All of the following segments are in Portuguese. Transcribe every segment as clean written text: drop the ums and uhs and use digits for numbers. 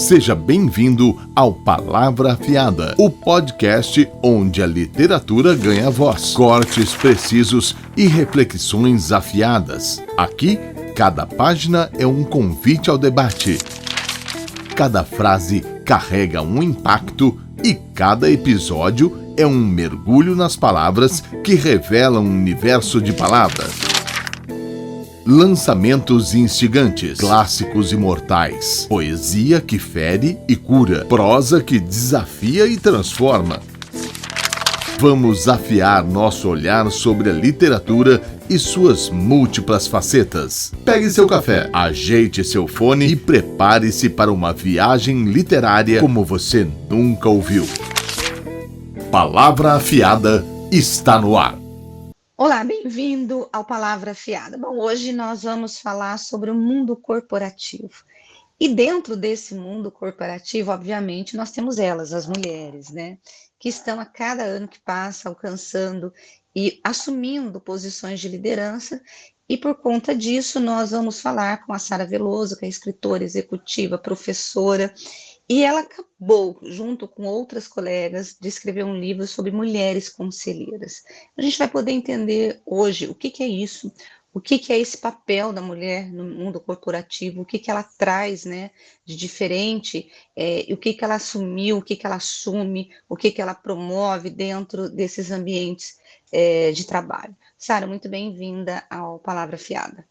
Seja bem-vindo ao Palavra Afiada, o podcast onde a literatura ganha voz, cortes precisos e reflexões afiadas. Aqui, cada página é um convite ao debate. Cada frase carrega um impacto e cada episódio é um mergulho nas palavras que revelam um universo de palavras. Lançamentos instigantes, clássicos imortais, poesia que fere e cura, prosa que desafia e transforma. Vamos afiar nosso olhar sobre a literatura e suas múltiplas facetas. Pegue seu café, ajeite seu fone e prepare-se para uma viagem literária como você nunca ouviu. Palavra Afiada está no ar. Olá, bem-vindo ao Palavra Afiada. Bom, hoje nós vamos falar sobre o mundo corporativo. E dentro desse mundo corporativo, obviamente, nós temos elas, as mulheres, né? Que estão a cada ano que passa alcançando e assumindo posições de liderança. E por conta disso, nós vamos falar com a Sara Veloso, que é escritora executiva, professora. E ela acabou, junto com outras colegas, de escrever um livro sobre mulheres conselheiras. A gente vai poder entender hoje o que é isso, o que é esse papel da mulher no mundo corporativo, o que ela traz, né, de diferente, e o que ela assumiu, o que ela assume, o que ela promove dentro desses ambientes de trabalho. Sara, muito bem-vinda ao Palavra Afiada.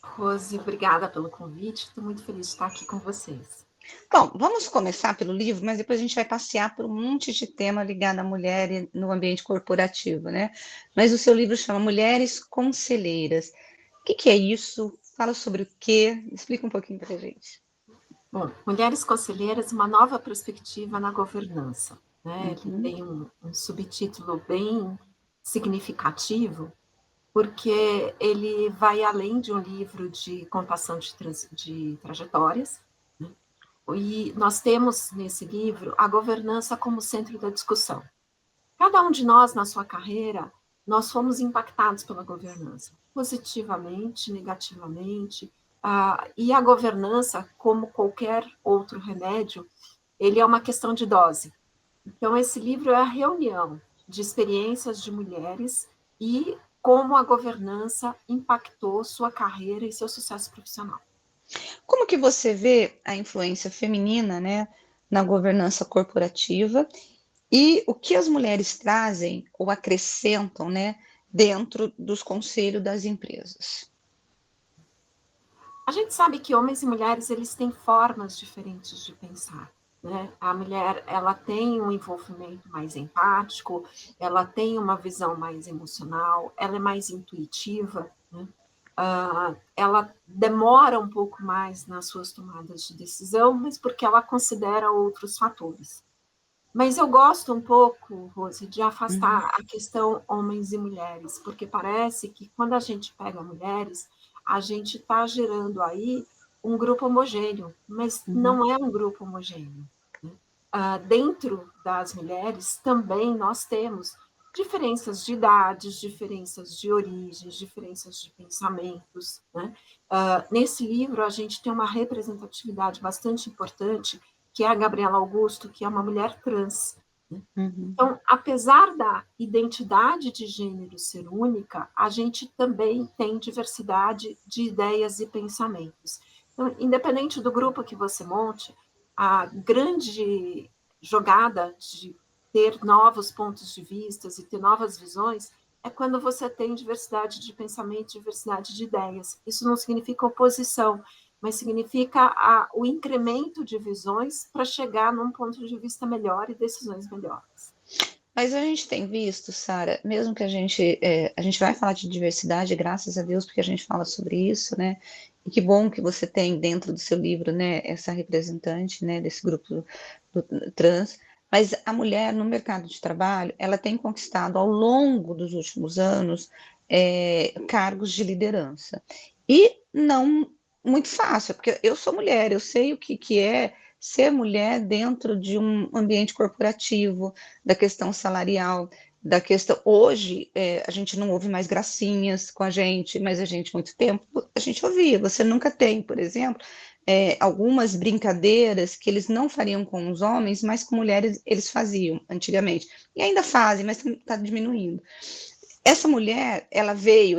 Rose, obrigada pelo convite, estou muito feliz de estar aqui com vocês. Bom, vamos começar pelo livro, mas depois a gente vai passear por um monte de tema ligado à mulher e no ambiente corporativo, né? Mas o seu livro chama Mulheres Conselheiras. O que é isso? Fala sobre o quê? Explica um pouquinho para a gente. Bom, Mulheres Conselheiras, uma nova perspectiva na governança, né? Ele tem um subtítulo bem significativo, porque ele vai além de um livro de contação de trajetórias, né? E nós temos nesse livro a governança como centro da discussão. Cada um de nós, na sua carreira, nós fomos impactados pela governança, positivamente, negativamente, e a governança, como qualquer outro remédio, ele é uma questão de dose. Então, esse livro é a reunião de experiências de mulheres e como a governança impactou sua carreira e seu sucesso profissional. Como que você vê a influência feminina, né, na governança corporativa e o que as mulheres trazem ou acrescentam, né, dentro dos conselhos das empresas? A gente sabe que homens e mulheres, eles têm formas diferentes de pensar, né? A mulher, ela tem um envolvimento mais empático, ela tem uma visão mais emocional, ela é mais intuitiva, né? Ela demora um pouco mais nas suas tomadas de decisão, mas porque ela considera outros fatores. Mas eu gosto um pouco, Rose, de afastar a questão homens e mulheres, porque parece que quando a gente pega mulheres, a gente está gerando aí um grupo homogêneo, mas não é um grupo homogêneo, né? Dentro das mulheres também nós temos diferenças de idades, diferenças de origens, diferenças de pensamentos, né? Nesse livro a gente tem uma representatividade bastante importante, que é a Gabriela Augusto, que é uma mulher trans. Então, apesar da identidade de gênero ser única, a gente também tem diversidade de ideias e pensamentos. Então, independente do grupo que você monte, a grande jogada de ter novos pontos de vista e ter novas visões é quando você tem diversidade de pensamento, diversidade de ideias. Isso não significa oposição, mas significa o incremento de visões para chegar num ponto de vista melhor e decisões melhores. Mas a gente tem visto, Sara, mesmo que a gente vai falar de diversidade, graças a Deus, porque a gente fala sobre isso, né? E que bom que você tem dentro do seu livro, né, essa representante, né, desse grupo do trans. Mas a mulher no mercado de trabalho, ela tem conquistado ao longo dos últimos anos cargos de liderança. E não muito fácil, porque eu sou mulher, eu sei o que é ser mulher dentro de um ambiente corporativo, da questão salarial, da questão. Hoje, a gente não ouve mais gracinhas com a gente, mas a gente, muito tempo, a gente ouvia. Você nunca tem, por exemplo, algumas brincadeiras que eles não fariam com os homens, mas com mulheres eles faziam antigamente. E ainda fazem, mas está diminuindo. Essa mulher, ela veio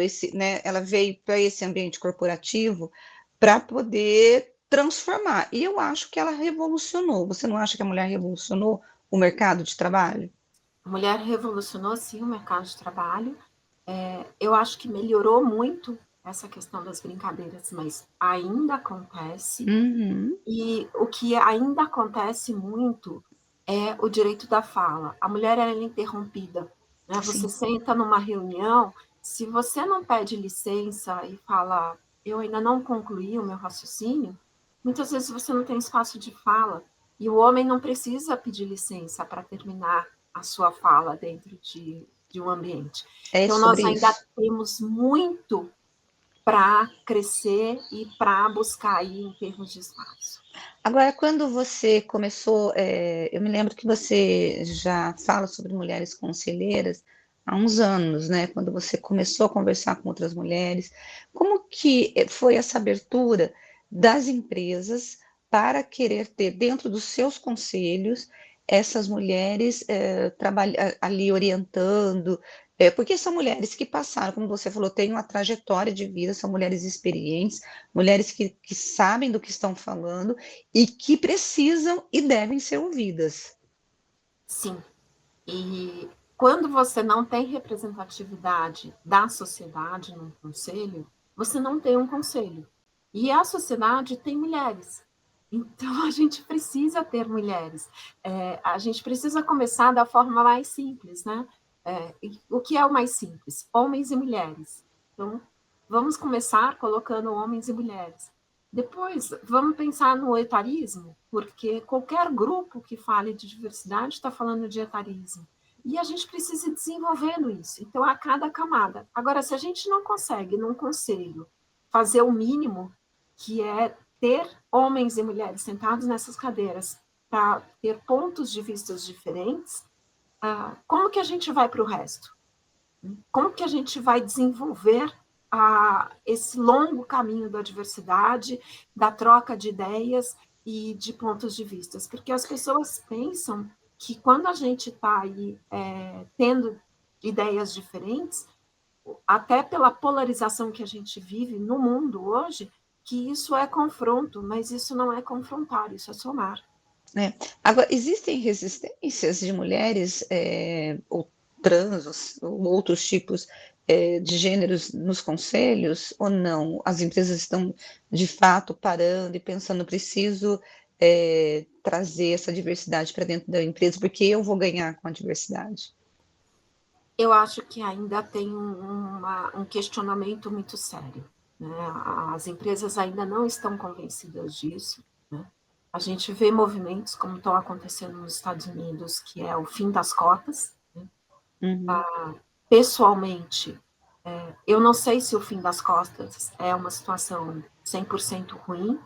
para esse ambiente corporativo para poder transformar. E eu acho que ela revolucionou. Você não acha que a mulher revolucionou o mercado de trabalho? A mulher revolucionou, sim, o mercado de trabalho. Eu acho que melhorou muito essa questão das brincadeiras, mas ainda acontece. Uhum. E o que ainda acontece muito é o direito da fala. A mulher é interrompida, né? Você Sim. senta numa reunião, se você não pede licença e fala, eu ainda não concluí o meu raciocínio, muitas vezes você não tem espaço de fala. E o homem não precisa pedir licença para terminar a sua fala dentro de um ambiente. É Então, nós sobre ainda isso. temos muito para crescer e para buscar aí em termos de espaço. Agora, quando você começou, eu me lembro que você já fala sobre mulheres conselheiras há uns anos, né? Quando você começou a conversar com outras mulheres, como que foi essa abertura das empresas para querer ter dentro dos seus conselhos essas mulheres ali orientando? Porque são mulheres que passaram, como você falou, têm uma trajetória de vida, são mulheres experientes, mulheres que sabem do que estão falando e que precisam e devem ser ouvidas. Sim. E quando você não tem representatividade da sociedade num conselho, você não tem um conselho. E a sociedade tem mulheres. Então, a gente precisa ter mulheres. A gente precisa começar da forma mais simples, né? O que é o mais simples? Homens e mulheres. Então, vamos começar colocando homens e mulheres. Depois, vamos pensar no etarismo, porque qualquer grupo que fale de diversidade está falando de etarismo. E a gente precisa ir desenvolvendo isso. Então, a cada camada. Agora, se a gente não consegue, num conselho, fazer o mínimo, que é ter homens e mulheres sentados nessas cadeiras para ter pontos de vista diferentes, como que a gente vai para o resto? Como que a gente vai desenvolver esse longo caminho da diversidade, da troca de ideias e de pontos de vista? Porque as pessoas pensam que quando a gente está aí tendo ideias diferentes, até pela polarização que a gente vive no mundo hoje, que isso é confronto, mas isso não é confrontar, isso é somar. Né? Agora, existem resistências de mulheres ou trans ou outros tipos de gêneros nos conselhos ou não? As empresas estão de fato parando e pensando, preciso trazer essa diversidade para dentro da empresa, porque eu vou ganhar com a diversidade. Eu acho que ainda tem um questionamento muito sério, né? As empresas ainda não estão convencidas disso, né? A gente vê movimentos como estão acontecendo nos Estados Unidos, que é o fim das cotas, né? Uhum. Pessoalmente, eu não sei se o fim das cotas é uma situação 100% ruim,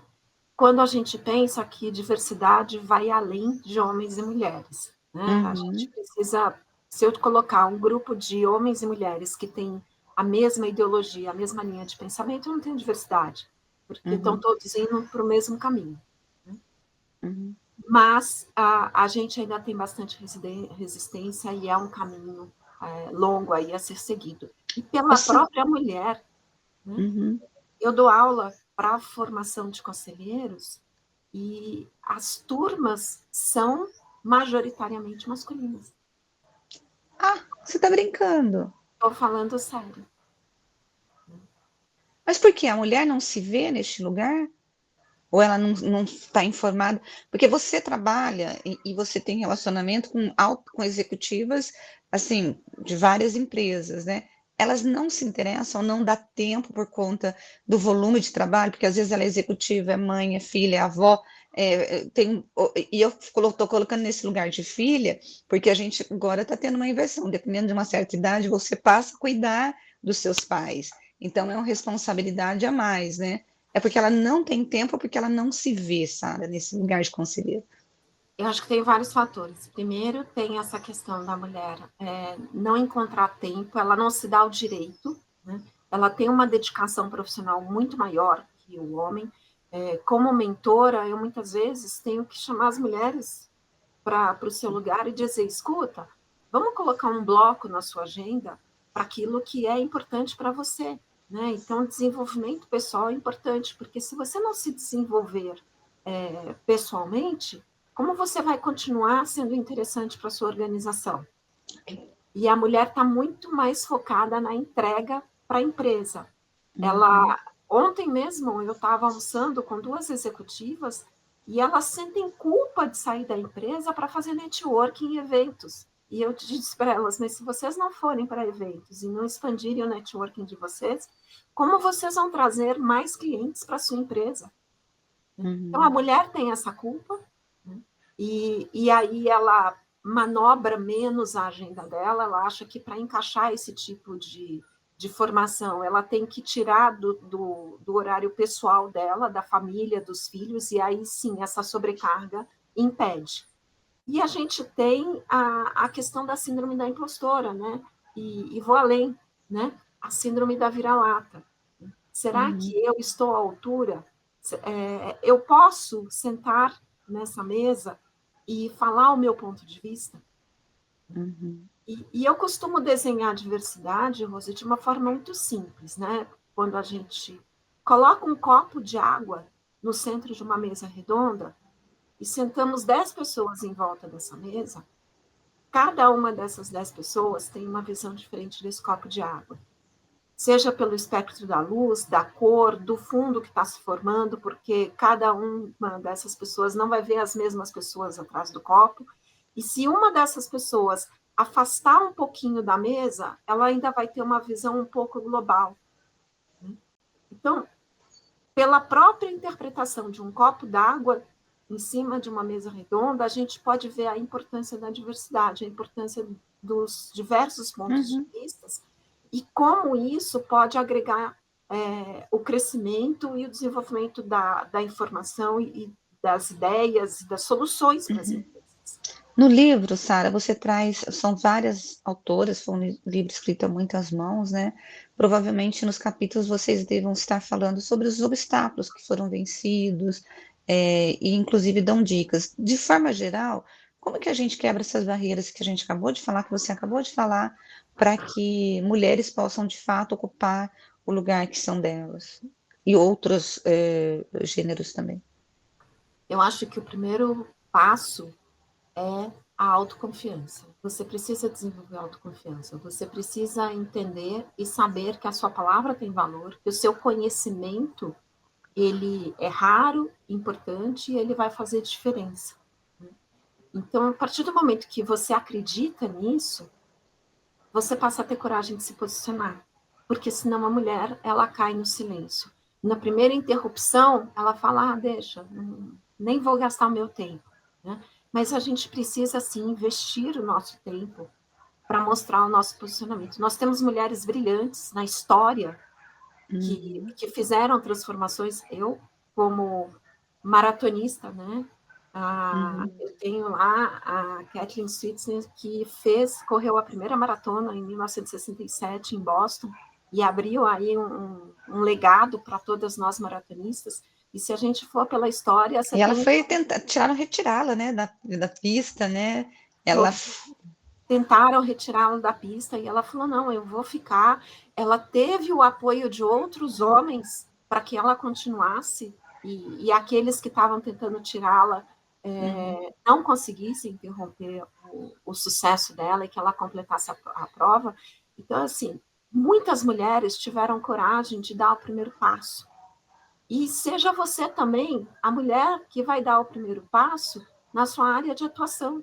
quando a gente pensa que diversidade vai além de homens e mulheres, né? A gente Uhum. precisa, se eu colocar um grupo de homens e mulheres que têm a mesma ideologia, a mesma linha de pensamento, eu não tenho diversidade, porque estão Uhum. todos indo para o mesmo caminho, né? Uhum. Mas a gente ainda tem bastante resistência e é um caminho longo aí a ser seguido. E pela Você... própria mulher, né? Uhum. Eu dou aula para a formação de conselheiros e as turmas são majoritariamente masculinas. Ah, você está brincando. Estou falando sério. Mas por que a mulher não se vê neste lugar? Ou ela não está informada? Porque você trabalha e você tem relacionamento com executivas, assim, de várias empresas, né? Elas não se interessam, não dá tempo por conta do volume de trabalho, porque às vezes ela é executiva, é mãe, é filha, é avó, e eu estou colocando nesse lugar de filha, porque a gente agora está tendo uma inversão, dependendo de uma certa idade, você passa a cuidar dos seus pais. Então é uma responsabilidade a mais, né? É porque ela não tem tempo, ou porque ela não se vê, Sara, nesse lugar de conselheiro. Eu acho que tem vários fatores. Primeiro, tem essa questão da mulher não encontrar tempo, ela não se dá o direito, né? Ela tem uma dedicação profissional muito maior que o homem. Como mentora, eu muitas vezes tenho que chamar as mulheres para o seu lugar e dizer: escuta, vamos colocar um bloco na sua agenda para aquilo que é importante para você, né? Então, desenvolvimento pessoal é importante, porque se você não se desenvolver pessoalmente, como você vai continuar sendo interessante para a sua organização? E a mulher está muito mais focada na entrega para a empresa. Ontem mesmo eu estava almoçando com 2 executivas e elas sentem culpa de sair da empresa para fazer networking em eventos. E eu disse para elas: mas se vocês não forem para eventos e não expandirem o networking de vocês, como vocês vão trazer mais clientes para a sua empresa? Então, a mulher tem essa culpa, né? E aí ela manobra menos a agenda dela, ela acha que para encaixar esse tipo de formação, ela tem que tirar do horário pessoal dela, da família, dos filhos, e aí sim, essa sobrecarga impede. E a gente tem a questão da síndrome da impostora, né? E vou além, né? A síndrome da vira-lata. Será que eu estou à altura? Eu posso sentar nessa mesa e falar o meu ponto de vista? E eu costumo desenhar a diversidade, Rose, de uma forma muito simples, né? Quando a gente coloca um copo de água no centro de uma mesa redonda e sentamos 10 pessoas em volta dessa mesa, cada uma dessas 10 pessoas tem uma visão diferente desse copo de água. Seja pelo espectro da luz, da cor, do fundo que está se formando, porque cada uma dessas pessoas não vai ver as mesmas pessoas atrás do copo, e se uma dessas pessoas afastar um pouquinho da mesa, ela ainda vai ter uma visão um pouco global. Então, pela própria interpretação de um copo d'água em cima de uma mesa redonda, a gente pode ver a importância da diversidade, a importância dos diversos pontos de vista, e como isso pode agregar o crescimento e o desenvolvimento da informação e das ideias e das soluções para as empresas. No livro, Sara, você traz, são várias autoras, foi um livro escrito a muitas mãos, né? Provavelmente nos capítulos vocês devam estar falando sobre os obstáculos que foram vencidos, e inclusive dão dicas. De forma geral, como que a gente quebra essas barreiras que a gente acabou de falar, que você acabou de falar, para que mulheres possam de fato ocupar o lugar que são delas? E outros gêneros também. Eu acho que o primeiro passo é a autoconfiança. Você precisa desenvolver a autoconfiança. Você precisa entender e saber que a sua palavra tem valor, que o seu conhecimento ele é raro, importante e ele vai fazer diferença. Então, a partir do momento que você acredita nisso, você passa a ter coragem de se posicionar, porque senão a mulher ela cai no silêncio. Na primeira interrupção, ela fala: deixa, nem vou gastar o meu tempo, né? Mas a gente precisa, sim, investir o nosso tempo para mostrar o nosso posicionamento. Nós temos mulheres brilhantes na história que fizeram transformações. Eu, como maratonista, né? Eu tenho lá a Kathleen Switzner, que correu a primeira maratona em 1967 em Boston e abriu aí um legado para todas nós maratonistas. E se a gente for pela história... E ela foi tentar, retirá-la, né, da pista, né? Tentaram retirá-la da pista e ela falou: não, eu vou ficar. Ela teve o apoio de outros homens para que ela continuasse, e aqueles que estavam tentando tirá-la não conseguissem interromper o sucesso dela e que ela completasse a prova. Então, assim, muitas mulheres tiveram coragem de dar o primeiro passo. E seja você também a mulher que vai dar o primeiro passo na sua área de atuação.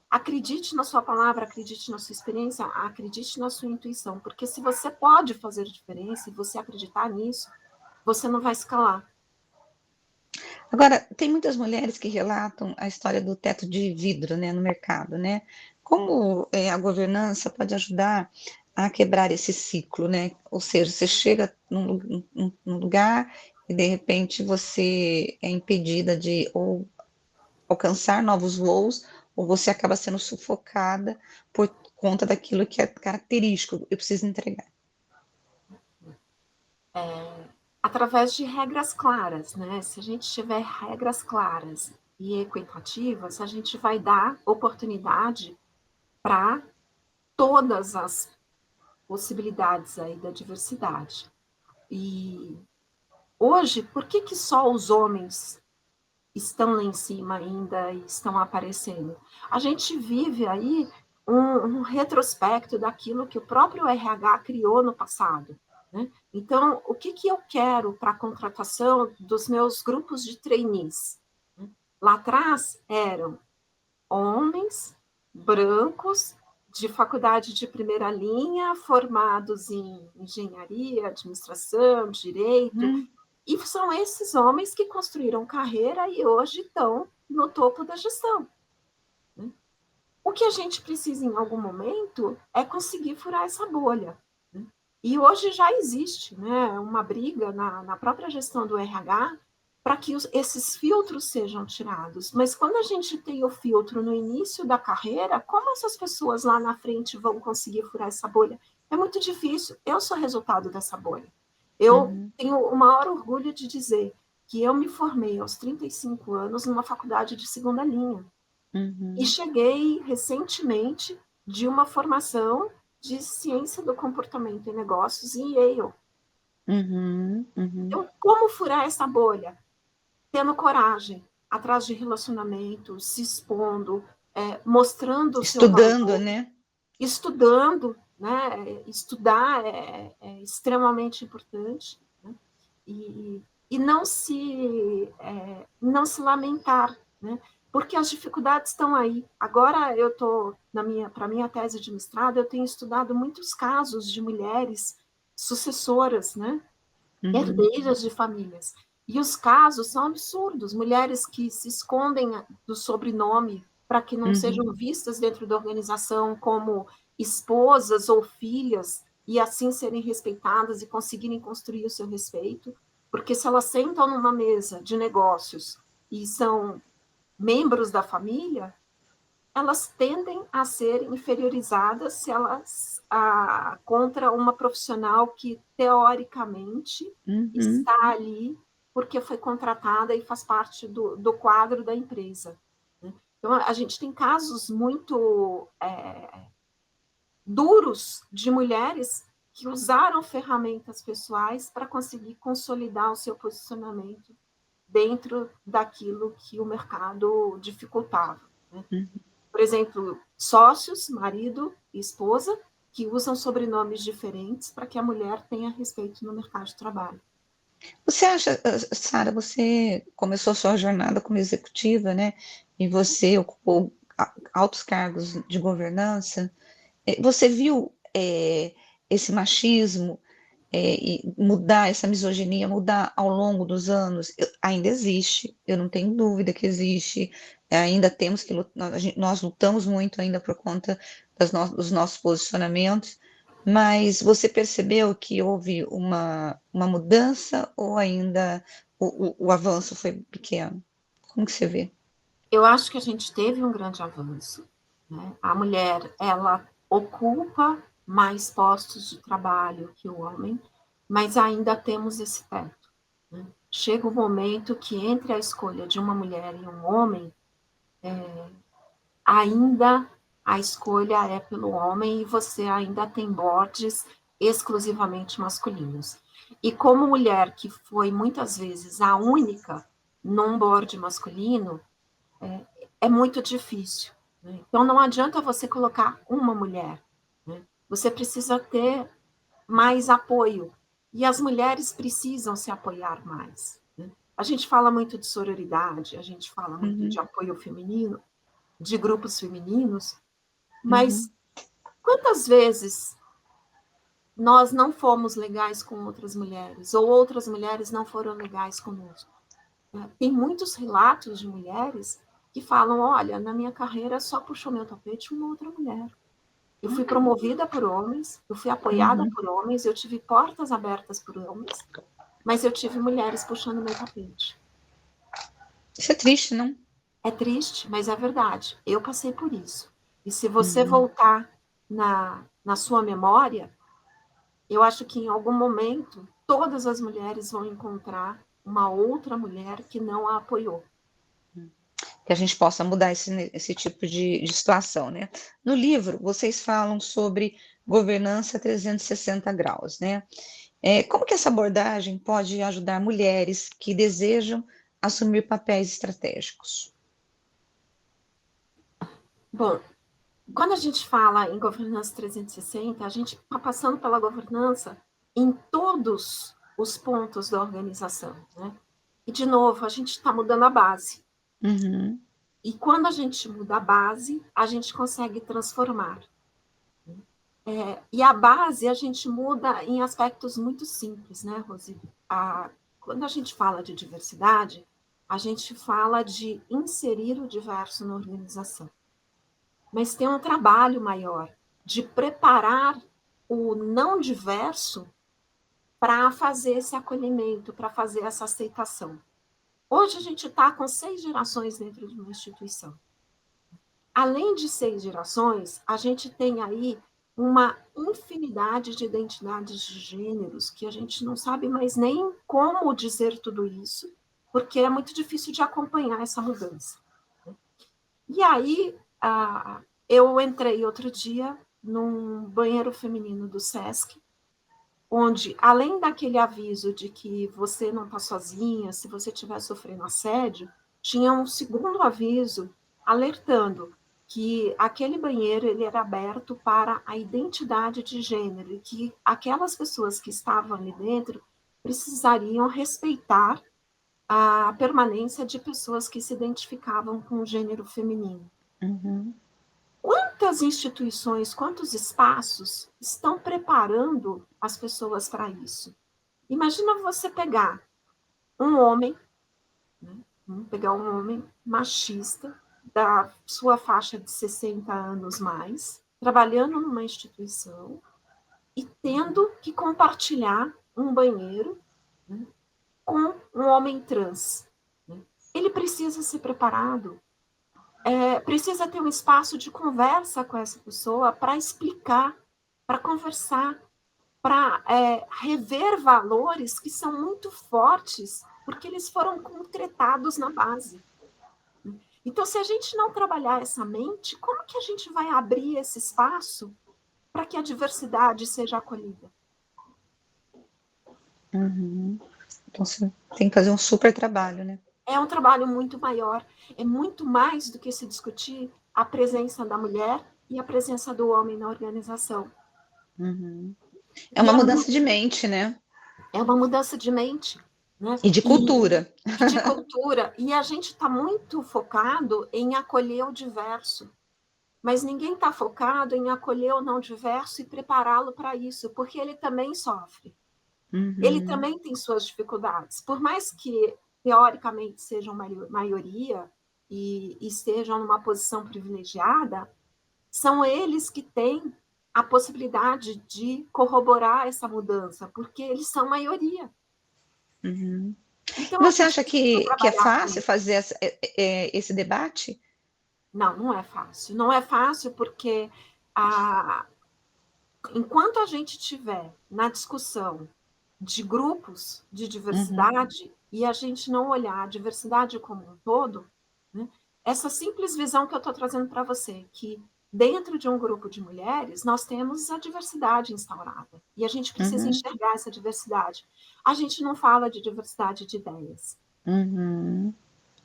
Acredite na sua palavra, acredite na sua experiência, acredite na sua intuição, porque se você pode fazer diferença e você acreditar nisso, você não vai se calar. Agora, tem muitas mulheres que relatam a história do teto de vidro, né, no mercado, né? Como a governança pode ajudar a quebrar esse ciclo, né? Ou seja, você chega num lugar e de repente você é impedida de ou alcançar novos voos, ou você acaba sendo sufocada por conta daquilo que é característico, eu preciso entregar. Através de regras claras, né? Se a gente tiver regras claras e equitativas, a gente vai dar oportunidade para todas as possibilidades aí da diversidade. E hoje, por que só os homens estão lá em cima ainda e estão aparecendo? A gente vive aí um retrospecto daquilo que o próprio RH criou no passado, né? Então, o que eu quero para a contratação dos meus grupos de trainees? Lá atrás eram homens brancos de faculdade de primeira linha, formados em engenharia, administração, direito, e são esses homens que construíram carreira e hoje estão no topo da gestão, né? O que a gente precisa em algum momento é conseguir furar essa bolha, né? E hoje já existe, né, uma briga na própria gestão do RH para que esses filtros sejam tirados. Mas quando a gente tem o filtro no início da carreira, como essas pessoas lá na frente vão conseguir furar essa bolha? É muito difícil. Eu sou resultado dessa bolha. Eu tenho o maior orgulho de dizer que eu me formei aos 35 anos numa faculdade de segunda linha. E cheguei recentemente de uma formação de ciência do comportamento em negócios em Yale. Então, como furar essa bolha? Tendo coragem, atrás de relacionamento, se expondo, mostrando o seu valor, né? Estudando, né? Estudar é extremamente importante, né? E não se lamentar, né? Porque as dificuldades estão aí. Agora eu estou, para minha tese de mestrado, eu tenho estudado muitos casos de mulheres sucessoras, né? Herdeiras de famílias. E os casos são absurdos. Mulheres que se escondem do sobrenome para que não sejam vistas dentro da organização como esposas ou filhas, e assim serem respeitadas e conseguirem construir o seu respeito. Porque se elas sentam numa mesa de negócios e são membros da família, elas tendem a ser inferiorizadas se elas contra uma profissional que teoricamente está ali porque foi contratada e faz parte do quadro da empresa, né? Então a gente tem casos muito duros de mulheres que usaram ferramentas pessoais para conseguir consolidar o seu posicionamento dentro daquilo que o mercado dificultava, né? Por exemplo, sócios, marido e esposa, que usam sobrenomes diferentes para que a mulher tenha respeito no mercado de trabalho. Você acha, Sara, você começou sua jornada como executiva, né? E você ocupou altos cargos de governança. Você viu esse machismo e mudar, essa misoginia mudar ao longo dos anos? Ainda existe, eu não tenho dúvida que existe. Ainda temos que lutar, nós lutamos muito ainda por conta dos nossos posicionamentos, mas você percebeu que houve uma mudança ou ainda o avanço foi pequeno? Como que você vê? Eu acho que a gente teve um grande avanço, né? A mulher, ela ocupa mais postos de trabalho que o homem, mas ainda temos esse teto, né? Chega um momento que entre a escolha de uma mulher e um homem, ainda a escolha é pelo homem e você ainda tem boards exclusivamente masculinos. E como mulher que foi muitas vezes a única num board masculino, é muito difícil, né? Então não adianta você colocar uma mulher, né? Você precisa ter mais apoio. E as mulheres precisam se apoiar mais, né? A gente fala muito de sororidade, a gente fala muito de apoio feminino, de grupos femininos, mas quantas vezes nós não fomos legais com outras mulheres, ou outras mulheres não foram legais conosco? Tem muitos relatos de mulheres que falam, olha, na minha carreira só puxou meu tapete uma outra mulher. Eu fui promovida por homens, eu fui apoiada por homens, eu tive portas abertas por homens, mas eu tive mulheres puxando meu tapete. Isso é triste, não? É triste, mas é verdade. Eu passei por isso. E se você Uhum. voltar na sua memória, eu acho que em algum momento todas as mulheres vão encontrar uma outra mulher que não a apoiou. Que a gente possa mudar esse tipo de situação, né? No livro, vocês falam sobre governança 360 graus, né? Como que essa abordagem pode ajudar mulheres que desejam assumir papéis estratégicos? Bom, quando a gente fala em governança 360, a gente está passando pela governança em todos os pontos da organização, né? E, de novo, a gente está mudando a base. Uhum. E quando a gente muda a base, a gente consegue transformar. E a base a gente muda em aspectos muito simples, né, Rosi? Quando a gente fala de diversidade, a gente fala de inserir o diverso na organização. Mas tem um trabalho maior de preparar o não diverso para fazer esse acolhimento, para fazer essa aceitação. Hoje a gente está com 6 gerações dentro de uma instituição. Além de 6 gerações, a gente tem aí uma infinidade de identidades de gêneros que a gente não sabe mais nem como dizer tudo isso, porque é muito difícil de acompanhar essa mudança. E aí, eu entrei outro dia num banheiro feminino do SESC, onde, além daquele aviso de que você não está sozinha, se você estiver sofrendo assédio, tinha um segundo aviso alertando que aquele banheiro ele era aberto para a identidade de gênero e que aquelas pessoas que estavam ali dentro precisariam respeitar a permanência de pessoas que se identificavam com o gênero feminino. Uhum. Quantas instituições, quantos espaços estão preparando as pessoas para isso? Imagina você pegar um homem, né? Vamos pegar um homem machista, da sua faixa de 60 anos mais, trabalhando numa instituição e tendo que compartilhar um banheiro, né, com um homem trans. Né? Ele precisa ser preparado, precisa ter um espaço de conversa com essa pessoa para explicar, para conversar, para rever valores que são muito fortes, porque eles foram concretados na base. Então, se a gente não trabalhar essa mente, como que a gente vai abrir esse espaço para que a diversidade seja acolhida? Uhum. Então, você tem que fazer um super trabalho, né? É um trabalho muito maior, é muito mais do que se discutir a presença da mulher e a presença do homem na organização. Uhum. É E uma mudança de mente, né? é uma mudança de mente, né? E de cultura. E de cultura. E a gente está muito focado em acolher o diverso. Mas ninguém está focado em acolher o não diverso e prepará-lo para isso, porque ele também sofre. Uhum. Ele também tem suas dificuldades. Por mais que, teoricamente, sejam maioria e estejam numa posição privilegiada, são eles que têm a possibilidade de corroborar essa mudança, porque eles são maioria. Uhum. Então, a Você gente acha precisa que é trabalhar com fácil isso. fazer esse debate? Não, não é fácil. Não é fácil porque enquanto a gente tiver na discussão de grupos de diversidade e a gente não olhar a diversidade como um todo, né, essa simples visão que eu estou trazendo para você, que dentro de um grupo de mulheres nós temos a diversidade instaurada e a gente precisa enxergar essa diversidade. A gente não fala de diversidade de ideias. Uhum.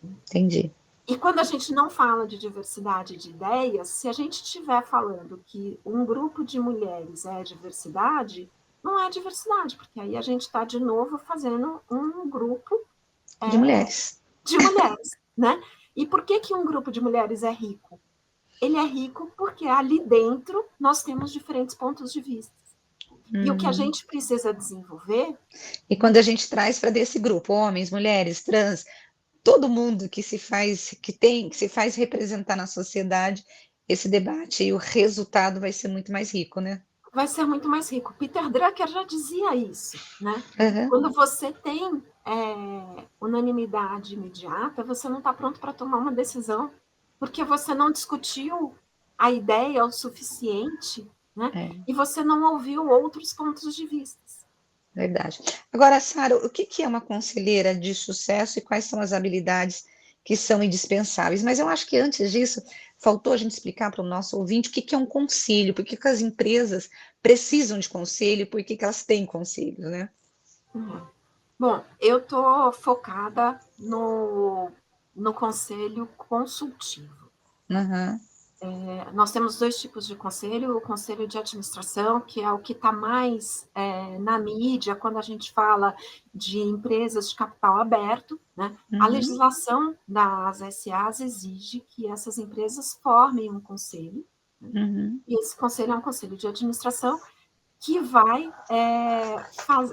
Entendi. E quando a gente não fala de diversidade de ideias, se a gente estiver falando que um grupo de mulheres é diversidade, não é diversidade, porque aí a gente está de novo fazendo um grupo De mulheres. de mulheres, né? E por que um grupo de mulheres é rico? Ele é rico porque ali dentro nós temos diferentes pontos de vista. E o que a gente precisa desenvolver... E quando a gente traz para desse grupo, homens, mulheres, trans, todo mundo que se faz representar na sociedade, esse debate e o resultado vai ser muito mais rico, né? Vai ser muito mais rico. Peter Drucker já dizia isso, né? Uhum. Quando você tem unanimidade imediata, você não está pronto para tomar uma decisão, porque você não discutiu a ideia o suficiente, né? E você não ouviu outros pontos de vista. Verdade. Agora, Sara, o que é uma conselheira de sucesso e quais são as habilidades que são indispensáveis? Mas eu acho que antes disso, faltou a gente explicar para o nosso ouvinte o que é um conselho, por que as empresas precisam de conselho, por que elas têm conselhos, né? Bom, eu estou focada no conselho consultivo. Uhum. Nós temos 2 tipos de conselho, o conselho de administração, que é o que está mais na mídia, quando a gente fala de empresas de capital aberto, né? A legislação das SAs exige que essas empresas formem um conselho, né? E esse conselho é um conselho de administração que vai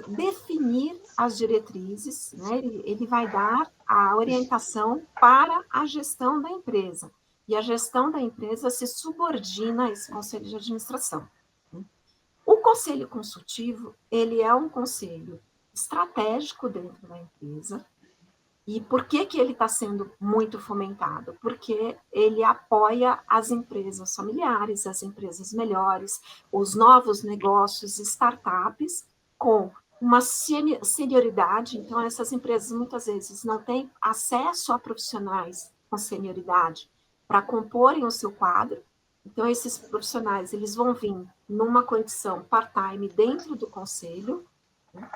definir as diretrizes, né? Ele vai dar a orientação para a gestão da empresa. E a gestão da empresa se subordina a esse conselho de administração. O conselho consultivo, ele é um conselho estratégico dentro da empresa. E por que ele está sendo muito fomentado? Porque ele apoia as empresas familiares, as empresas melhores, os novos negócios, startups, com uma senioridade. Então, essas empresas muitas vezes não têm acesso a profissionais com senioridade para comporem o seu quadro. Então, esses profissionais eles vão vir numa condição part-time dentro do conselho, né,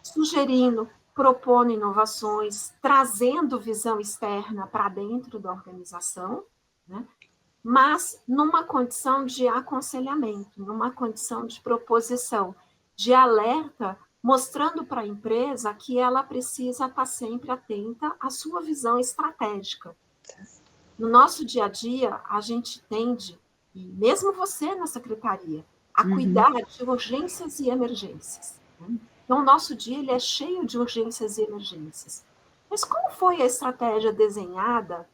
sugerindo, propondo inovações, trazendo visão externa para dentro da organização, né, mas numa condição de aconselhamento, numa condição de proposição, de alerta, mostrando para a empresa que ela precisa estar sempre atenta à sua visão estratégica. No nosso dia a dia, a gente tende, e mesmo você na secretaria, a cuidar de urgências e emergências. Né? Então, o nosso dia ele é cheio de urgências e emergências. Mas como foi a estratégia desenhada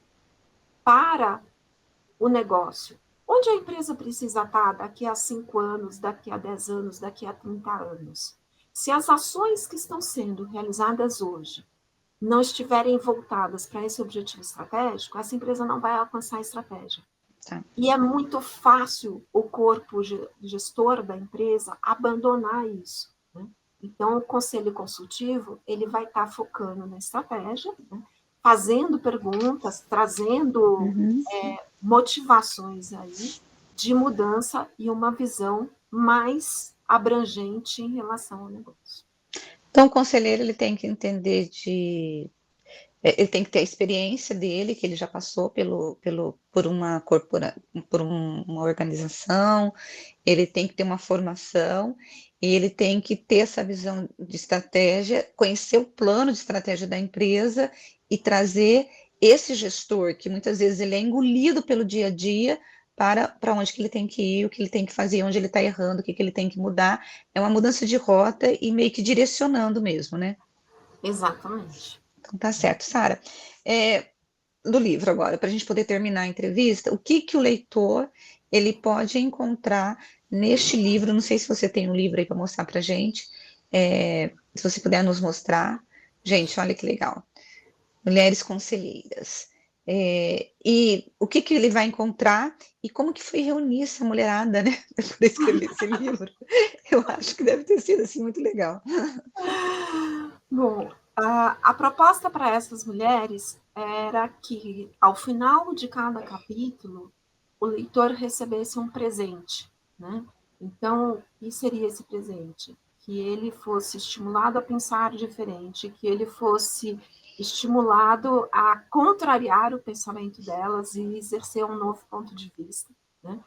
para o negócio? Onde a empresa precisa estar daqui a 5 anos, daqui a 10 anos, daqui a 30 anos? Se as ações que estão sendo realizadas hoje não estiverem voltadas para esse objetivo estratégico, essa empresa não vai alcançar a estratégia. Tá. E é muito fácil o corpo gestor da empresa abandonar isso. Né? Então, o conselho consultivo ele vai estar focando na estratégia, né? Fazendo perguntas, trazendo motivações aí de mudança e uma visão mais abrangente em relação ao negócio. Então, o conselheiro ele tem que entender ele tem que ter a experiência dele, que ele já passou por uma uma organização, ele tem que ter uma formação, e ele tem que ter essa visão de estratégia, conhecer o plano de estratégia da empresa e trazer esse gestor, que muitas vezes ele é engolido pelo dia a dia, para onde que ele tem que ir, o que ele tem que fazer, onde ele está errando, o que ele tem que mudar. É uma mudança de rota e meio que direcionando mesmo, né? Exatamente. Então tá certo. Sara, do livro agora, para a gente poder terminar a entrevista, o que o leitor ele pode encontrar neste livro? Não sei se você tem um livro aí para mostrar para a gente, se você puder nos mostrar. Gente, olha que legal. Mulheres Conselheiras. E o que ele vai encontrar e como que foi reunir essa mulherada, né, para escrever esse livro. Eu acho que deve ter sido assim muito legal. Bom, a proposta para essas mulheres era que, ao final de cada capítulo, o leitor recebesse um presente, né? Então, o que seria esse presente? Que ele fosse estimulado a pensar diferente, que ele fosse estimulado a contrariar o pensamento delas e exercer um novo ponto de vista, né?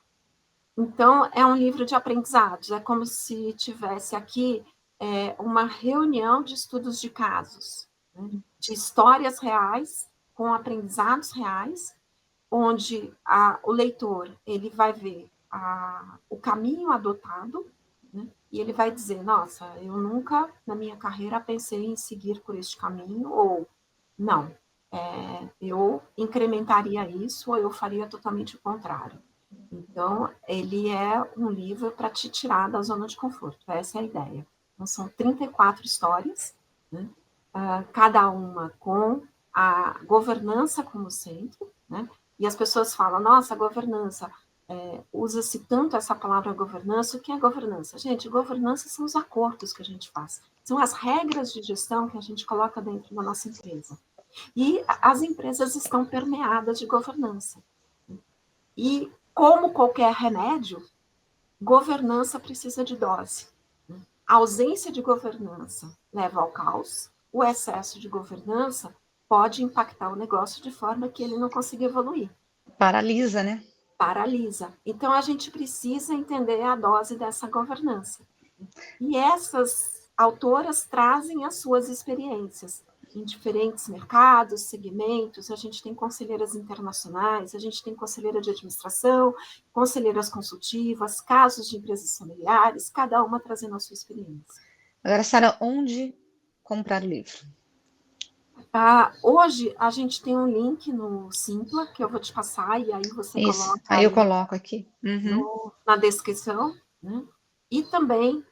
Então, é um livro de aprendizados, é como se tivesse aqui uma reunião de estudos de casos, né? De histórias reais, com aprendizados reais, onde o leitor ele vai ver o caminho adotado, né? E ele vai dizer, nossa, eu nunca na minha carreira pensei em seguir por este caminho, ou não, eu incrementaria isso, ou eu faria totalmente o contrário. Então, ele é um livro para te tirar da zona de conforto, essa é a ideia. Então, são 34 histórias, né? cada uma com a governança como centro, né? E as pessoas falam, nossa, governança, usa-se tanto essa palavra governança, o que é governança? Gente, governança são os acordos que a gente faz, são as regras de gestão que a gente coloca dentro da nossa empresa. E as empresas estão permeadas de governança. E, como qualquer remédio, governança precisa de dose. A ausência de governança leva ao caos, o excesso de governança pode impactar o negócio de forma que ele não consiga evoluir. Paralisa, né? Paralisa. Então, a gente precisa entender a dose dessa governança. E essas autoras trazem as suas experiências em diferentes mercados, segmentos. A gente tem conselheiras internacionais, a gente tem conselheira de administração, conselheiras consultivas, casos de empresas familiares, cada uma trazendo a sua experiência. Agora, Sara, onde comprar o livro? Hoje a gente tem um link no Simpla, que eu vou te passar, e aí você coloca aí eu coloco aqui. na descrição, né? E também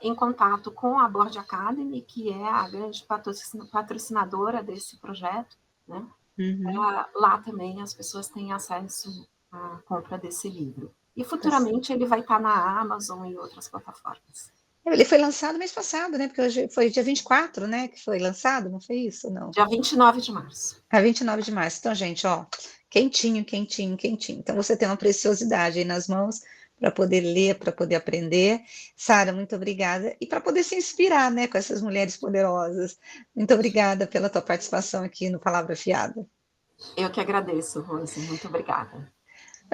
em contato com a Board Academy, que é a grande patrocinadora desse projeto, né? Lá também as pessoas têm acesso à compra desse livro. E futuramente ele vai estar na Amazon e outras plataformas. Ele foi lançado mês passado, né? Porque hoje foi dia 24, né? Que foi lançado, não foi isso? Não. Dia 29 de março. 29 de março. Então, gente, ó, quentinho, quentinho, quentinho. Então, você tem uma preciosidade aí nas mãos para poder ler, para poder aprender. Sara, muito obrigada. E para poder se inspirar, né, com essas mulheres poderosas. Muito obrigada pela tua participação aqui no Palavra Afiada. Eu que agradeço, Rose. Muito obrigada.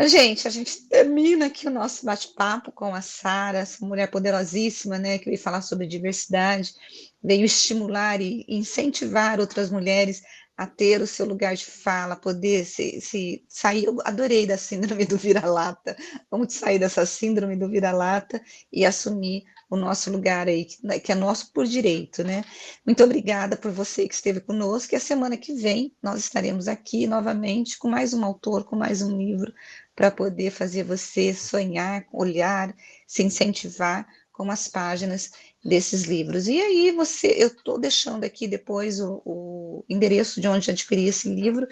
Gente, a gente termina aqui o nosso bate-papo com a Sara, essa mulher poderosíssima, né, que veio falar sobre diversidade, veio estimular e incentivar outras mulheres a ter o seu lugar de fala, poder se sair. Eu adorei da síndrome do vira-lata. Vamos sair dessa síndrome do vira-lata e assumir o nosso lugar aí, que é nosso por direito, né? Muito obrigada por você que esteve conosco, e a semana que vem nós estaremos aqui novamente com mais um autor, com mais um livro, para poder fazer você sonhar, olhar, se incentivar com as páginas desses livros. E aí eu estou deixando aqui depois o endereço de onde adquirir esse livro.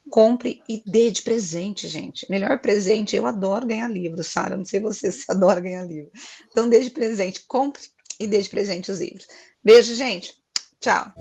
Compre e dê de presente, gente. Melhor presente, eu adoro ganhar livro, Sara, não sei você se adora ganhar livro. Então dê de presente, compre e dê de presente os livros. Beijo, gente. Tchau.